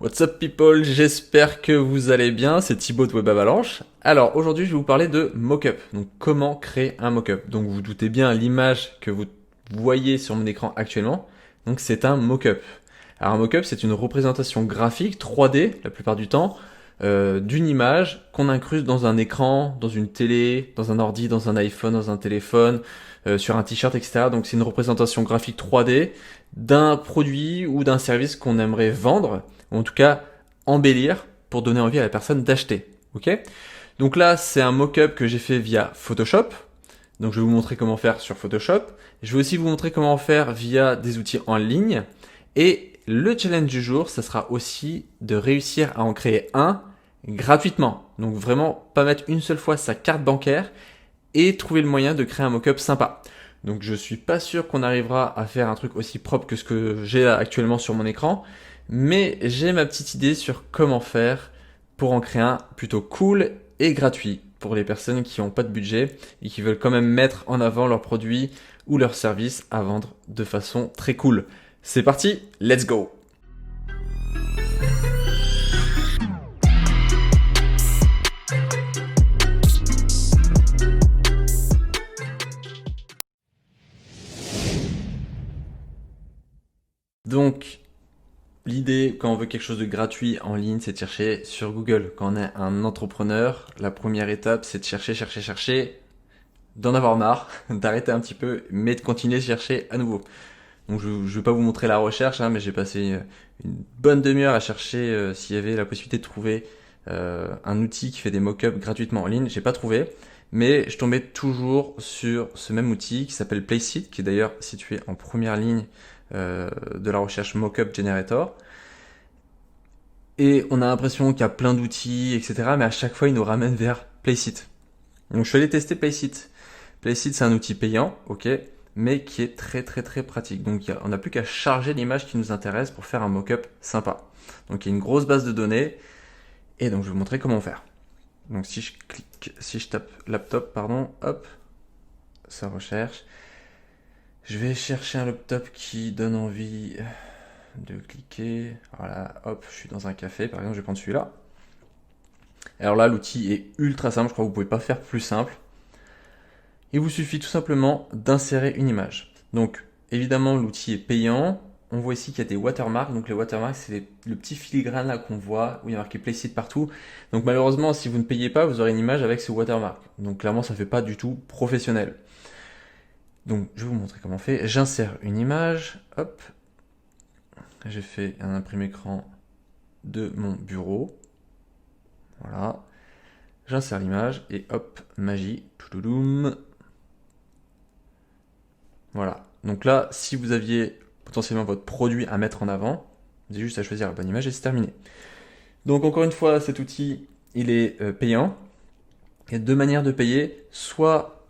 What's up people, j'espère que vous allez bien, c'est Thibaut de Web Avalanche. Alors aujourd'hui je vais vous parler de mockup, donc comment créer un mockup. Donc vous doutez bien l'image que vous voyez sur mon écran actuellement, donc c'est un mockup. Alors un mockup c'est une représentation graphique 3D la plupart du temps d'une image qu'on incruste dans un écran, dans une télé, dans un ordi, dans un iPhone, dans un téléphone, sur un t-shirt, etc. Donc c'est une représentation graphique 3D d'un produit ou d'un service qu'on aimerait vendre ou en tout cas embellir pour donner envie à la personne d'acheter. Ok? Donc là, c'est un mock-up que j'ai fait via Photoshop. Donc je vais vous montrer comment faire sur Photoshop. Je vais aussi vous montrer comment faire via des outils en ligne. Et le challenge du jour, ça sera aussi de réussir à en créer un gratuitement. Donc vraiment, pas mettre une seule fois sa carte bancaire et trouver le moyen de créer un mock-up sympa. Donc je suis pas sûr qu'on arrivera à faire un truc aussi propre que ce que j'ai là actuellement sur mon écran, mais j'ai ma petite idée sur comment faire pour en créer un plutôt cool et gratuit pour les personnes qui n'ont pas de budget et qui veulent quand même mettre en avant leurs produits ou leurs services à vendre de façon très cool. C'est parti, let's go! Donc, l'idée, quand on veut quelque chose de gratuit en ligne, c'est de chercher sur Google. Quand on est un entrepreneur, la première étape, c'est de chercher, d'en avoir marre, d'arrêter un petit peu, mais de continuer de chercher à nouveau. Donc je ne vais pas vous montrer la recherche, hein, mais j'ai passé une bonne demi-heure à chercher s'il y avait la possibilité de trouver un outil qui fait des mock-ups gratuitement en ligne. J'ai pas trouvé, mais je tombais toujours sur ce même outil qui s'appelle Placeit, qui est d'ailleurs situé en première ligne de la recherche Mockup Generator. Et on a l'impression qu'il y a plein d'outils, etc. Mais à chaque fois, il nous ramène vers Placeit. Donc je suis allé tester Placeit. Placeit, c'est un outil payant, ok, mais qui est très pratique. Donc on n'a plus qu'à charger l'image qui nous intéresse pour faire un mock-up sympa. Donc il y a une grosse base de données, et donc je vais vous montrer comment faire. Donc si je tape laptop, pardon, hop, ça recherche. Je vais chercher un laptop qui donne envie de cliquer. Voilà, hop, je suis dans un café, par exemple, je vais prendre celui-là. Alors là, l'outil est ultra simple, je crois que vous pouvez pas faire plus simple. Il vous suffit tout simplement d'insérer une image. Donc, évidemment, l'outil est payant. On voit ici qu'il y a des watermarks. Donc, les watermarks, c'est le petit filigrane là qu'on voit où il y a marqué Placeit partout. Donc, malheureusement, si vous ne payez pas, vous aurez une image avec ce watermark. Donc, clairement, ça ne fait pas du tout professionnel. Donc, je vais vous montrer comment on fait. J'insère une image. Hop. J'ai fait un imprimé écran de mon bureau. Voilà. J'insère l'image et hop, magie. Toulouloum. Voilà. Donc là, si vous aviez potentiellement votre produit à mettre en avant, vous avez juste à choisir la bonne image et c'est terminé. Donc encore une fois, cet outil, il est payant. Il y a deux manières de payer. Soit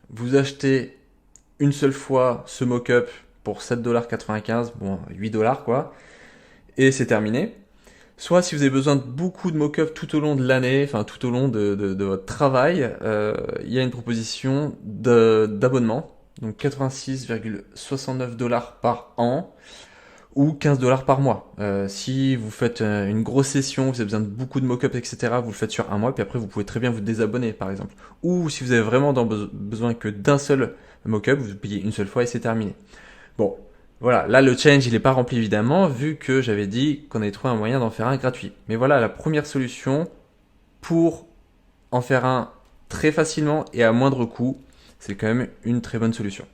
vous achetez une seule fois ce mock-up pour 7,95$, bon 8$ quoi, et c'est terminé. Soit si vous avez besoin de beaucoup de mock-up tout au long de l'année, enfin tout au long de votre travail, il y a une proposition d'abonnement. Donc 86,69$ par an ou 15$ par mois. Si vous faites une grosse session, vous avez besoin de beaucoup de mock-up, etc., vous le faites sur un mois, puis après vous pouvez très bien vous désabonner par exemple. Ou si vous avez vraiment besoin que d'un seul mock-up, vous payez une seule fois et c'est terminé. Bon, voilà, là le challenge il n'est pas rempli évidemment, vu que j'avais dit qu'on allait trouver un moyen d'en faire un gratuit. Mais voilà la première solution pour en faire un très facilement et à moindre coût, c'est quand même une très bonne solution.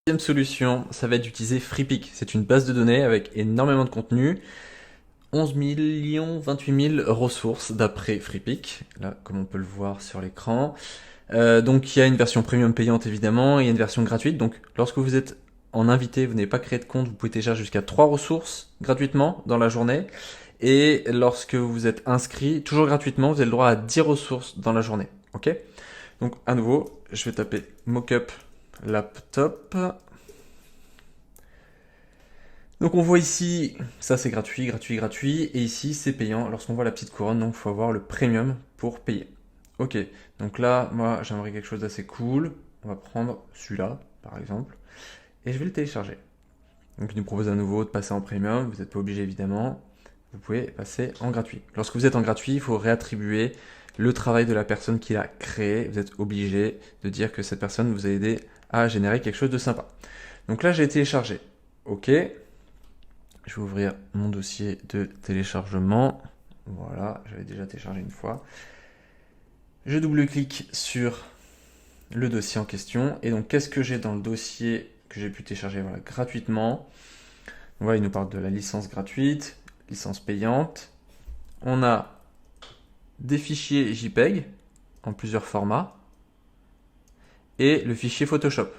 Deuxième solution, ça va être d'utiliser Freepik. C'est une base de données avec énormément de contenu. 11 millions 28 000 ressources d'après Freepik, là comme on peut le voir sur l'écran. Donc il y a une version premium payante évidemment, et il y a une version gratuite. Donc lorsque vous êtes en invité, vous n'avez pas créé de compte, vous pouvez télécharger jusqu'à 3 ressources gratuitement dans la journée. Et lorsque vous êtes inscrit, toujours gratuitement, vous avez le droit à 10 ressources dans la journée. Ok? Donc à nouveau, je vais taper mockup laptop. Donc on voit ici, ça c'est gratuit, et ici c'est payant. Lorsqu'on voit la petite couronne, donc il faut avoir le premium pour payer. Ok, donc là, moi j'aimerais quelque chose d'assez cool. On va prendre celui-là, par exemple. et je vais le télécharger. Donc il nous propose à nouveau de passer en premium, vous n'êtes pas obligé évidemment, vous pouvez passer en gratuit. Lorsque vous êtes en gratuit, il faut réattribuer le travail de la personne qui l'a créé, vous êtes obligé de dire que cette personne vous a aidé à générer quelque chose de sympa. Donc là j'ai téléchargé, ok, je vais ouvrir mon dossier de téléchargement, voilà, j'avais déjà téléchargé une fois. Je double-clique sur le dossier en question, et donc qu'est-ce que j'ai dans le dossier que j'ai pu télécharger voilà, gratuitement. Donc voilà, il nous parle de la licence gratuite, licence payante. On a des fichiers JPEG en plusieurs formats et le fichier Photoshop.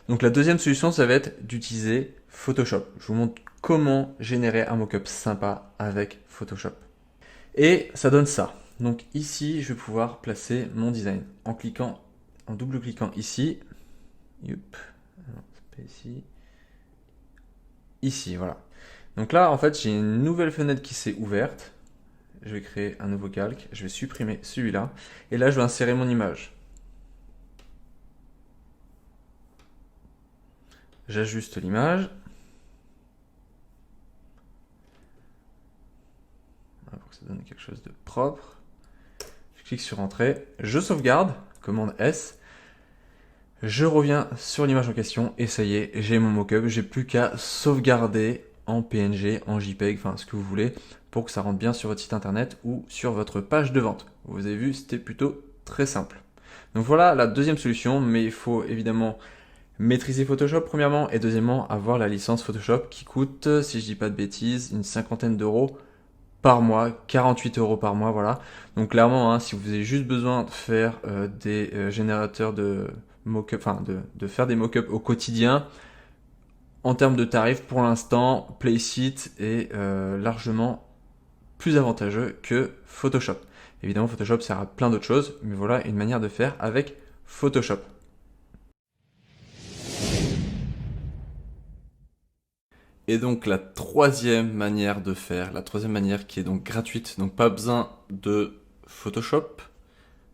Donc la deuxième solution, ça va être d'utiliser Photoshop. Je vous montre comment générer un mockup sympa avec Photoshop. Et ça donne ça. Donc ici, je vais pouvoir placer mon design en cliquant, en double-cliquant ici. Youp. Non, c'est pas ici. Ici, voilà. Donc là, en fait, j'ai une nouvelle fenêtre qui s'est ouverte. Je vais créer un nouveau calque. Je vais supprimer celui-là. Et là, je vais insérer mon image. J'ajuste l'image. Pour que ça donne quelque chose de propre. Je clique sur Entrée. Je sauvegarde. Commande S. Je reviens sur l'image en question. Et ça y est, j'ai mon mockup. J'ai plus qu'à sauvegarder en PNG, en JPEG, enfin ce que vous voulez, pour que ça rentre bien sur votre site internet ou sur votre page de vente. Vous avez vu, c'était plutôt très simple. Donc voilà la deuxième solution, mais il faut évidemment maîtriser Photoshop premièrement, et deuxièmement avoir la licence Photoshop qui coûte, si je dis pas de bêtises, une cinquantaine d'euros par mois, 48 euros par mois, voilà. Donc clairement, hein, si vous avez juste besoin de faire des générateurs de mock-up, enfin de faire des mock-ups au quotidien, en termes de tarifs, pour l'instant, Placeit est largement plus avantageux que Photoshop. Évidemment, Photoshop sert à plein d'autres choses, mais voilà une manière de faire avec Photoshop. Et donc la troisième manière de faire, la troisième manière qui est donc gratuite, donc pas besoin de Photoshop,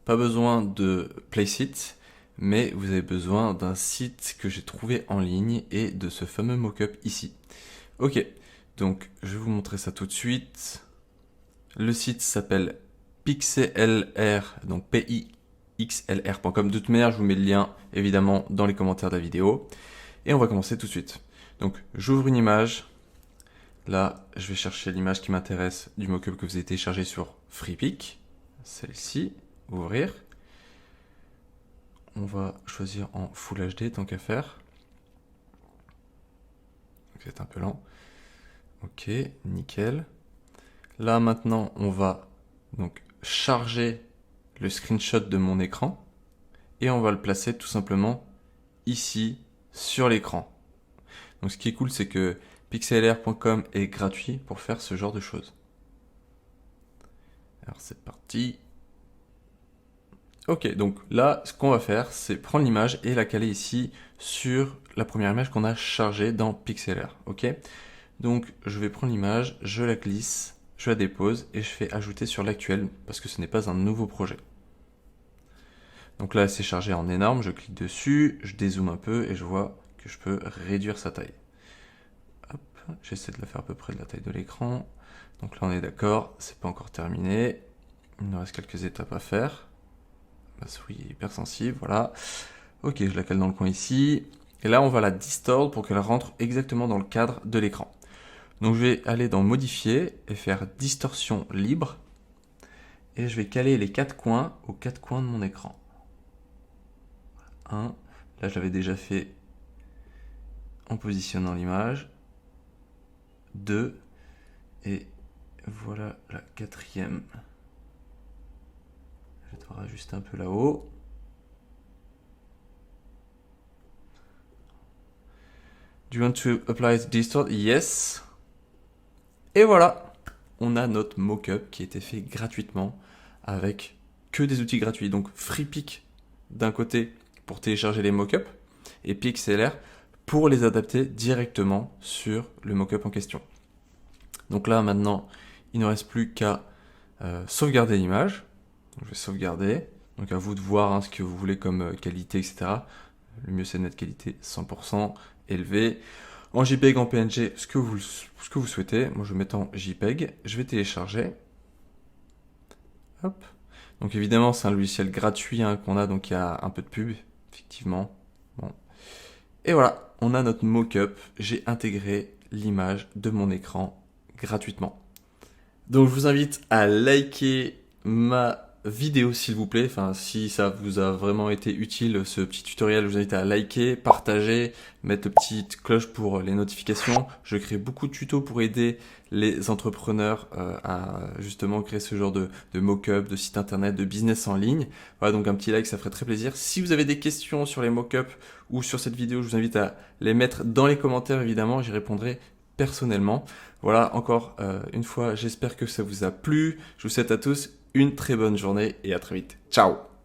pas besoin de Placeit, mais vous avez besoin d'un site que j'ai trouvé en ligne et de ce fameux mockup ici. Ok, donc je vais vous montrer ça tout de suite. Le site s'appelle pixlr, donc pixlr.com. De toute manière, je vous mets le lien évidemment dans les commentaires de la vidéo. Et on va commencer tout de suite. Donc j'ouvre une image. Là, je vais chercher l'image qui m'intéresse du mockup que vous avez téléchargé sur Freepik. Celle-ci, ouvrir. On va choisir en Full HD tant qu'à faire. C'est un peu lent. Ok, nickel. Là maintenant, on va donc charger le screenshot de mon écran et on va le placer tout simplement ici sur l'écran. Donc ce qui est cool, c'est que pixlr.com est gratuit pour faire ce genre de choses. Alors c'est parti. Ok, donc là, ce qu'on va faire, c'est prendre l'image et la caler ici sur la première image qu'on a chargée dans Pixlr. Ok, donc je vais prendre l'image, je la glisse, je la dépose et je fais ajouter sur l'actuel parce que ce n'est pas un nouveau projet. Donc là, c'est chargé en énorme, je clique dessus, je dézoome un peu et je vois que je peux réduire sa taille. Hop, j'essaie de la faire à peu près de la taille de l'écran. Donc là, on est d'accord, c'est pas encore terminé. Il nous reste quelques étapes à faire. Ma souris est hyper sensible, voilà. Ok, je la cale dans le coin ici. Et là, on va la distord pour qu'elle rentre exactement dans le cadre de l'écran. Donc je vais aller dans Modifier et faire Distorsion libre. Et je vais caler les 4 coins aux 4 coins de mon écran. 1. Là, je l'avais déjà fait en positionnant l'image. 2. Et voilà la quatrième. Je vais devoir ajuster un peu là-haut. Do you want to apply the distort? Yes. Et voilà, on a notre mockup qui a été fait gratuitement avec que des outils gratuits. Donc Freepik d'un côté pour télécharger les mockups et Pixlr pour les adapter directement sur le mockup en question. Donc là maintenant, il ne reste plus qu'à sauvegarder l'image. Je vais sauvegarder. Donc à vous de voir ce que vous voulez comme qualité, etc. Le mieux c'est de mettre qualité 100% élevé. En JPEG, en PNG, ce que vous souhaitez. Moi, je vais mettre en JPEG. Je vais télécharger. Hop. Donc évidemment, c'est un logiciel gratuit qu'on a, donc il y a un peu de pub, effectivement. Bon. Et voilà, on a notre mock-up. J'ai intégré l'image de mon écran gratuitement. Donc je vous invite à liker ma vidéo s'il vous plaît, enfin si ça vous a vraiment été utile ce petit tutoriel, je vous invite à liker, partager, mettre la petite cloche pour les notifications. Je crée beaucoup de tutos pour aider les entrepreneurs à justement créer ce genre de mock-up, de site internet, de business en ligne. Voilà, donc un petit like, ça ferait très plaisir. Si vous avez des questions sur les mock-ups ou sur cette vidéo, je vous invite à les mettre dans les commentaires évidemment, j'y répondrai personnellement. Voilà, encore une fois, j'espère que ça vous a plu. Je vous souhaite à tous une très bonne journée et à très vite. Ciao!